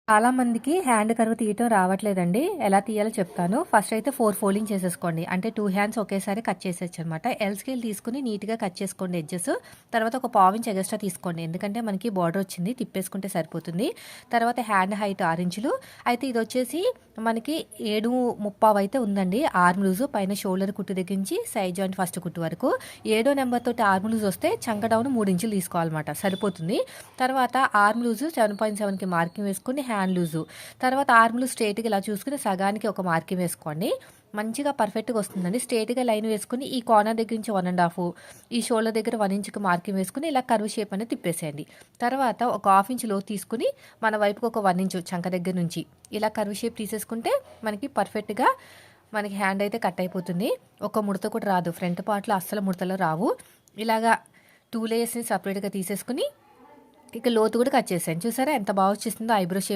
చాలామందికి hand curve తీయటం రావట్లేదండి. ఎలా తీయాలో చెప్తాను. ఫస్ట్ అయితే 4 ఫోల్డింగ్ చేసేసుకోండి. అంటే 2 హ్యాండ్స్ ఒకేసారి కట్ చేసేయొచ్చనమాట. ఎల్ స్కేల్ తీసుకొని నీట్‌గా కట్ చేసుకోండి ఎడ్జెస్. తర్వాత ఒక పావించ్ ఎగస్ట్రా తీసుకోండి. ఎందుకంటే మనకి బార్డర్ వచ్చింది. తిప్పేసుకుంటే సరిపోతుంది. తర్వాత హ్యాండ్ హైట్ 6 ఇంచులు. అయితే ఇదొచ్చేసి మనకి 7:35 అయితే ఉందండి. ఆర్మ్ లూజు పైన షోల్డర్ కుట్టు దగ్గర నుంచి సైడ్ జాయింట్ ఫస్ట్ కుట్టు వరకు. 7 నెంబర్ తోటి ఆర్మ్ లూజ్ వస్తే చంక డౌన్ 3 ఇంచులు తీసుకోవాలన్నమాట. సరిపోతుంది. తర్వాత ఆర్మ్ లూజు 7.7కి మార్కింగ్ వేసుకొని హ్యాండ్ లూజు. తర్వాత ఆర్మ్ లూజ్ స్ట్రైట్‌గా ఇలా చూసుకొని సగానికి ఒక మార్కింగ్ వేసుకోండి. మంచిగా పర్ఫెక్ట్‌గా వస్తుందండి. స్ట్రెయిట్‌గా లైన్ వేసుకొని ఈ కార్నర్ దగ్గర నుంచి 1 ½ ఈ షోల్డర్ దగ్గర 1 ఇంచ్‌కి మార్కింగ్ వేసుకొని ఇలా కర్వ్ షేప్ అనేది తిప్పేసేయండి. తర్వాత ఒక ½ ఇంచ్ లోతు తీసుకొని మన వైపుకి ఒక 1 ఇంచ్ చంక దగ్గర నుంచి ఇలా కర్వ్ షేప్ తీసేసుకుంటే మనకి పర్ఫెక్ట్‌గా మనకి హ్యాండ్ అయితే కట్ అయిపోతుంది. ఒక ముడత కూడా రాదు. ఫ్రంట్ పార్ట్‌లో అస్సలు ముడతలు రావు. ఇలాగా 2 లేయర్స్‌ని సెపరేట్‌గా తీసేసుకొని ఇక లోతు కూడా కట్ చేసాను. చూసారా ఎంత బాగా వచ్చేసిందో ఐబ్రో షేప్.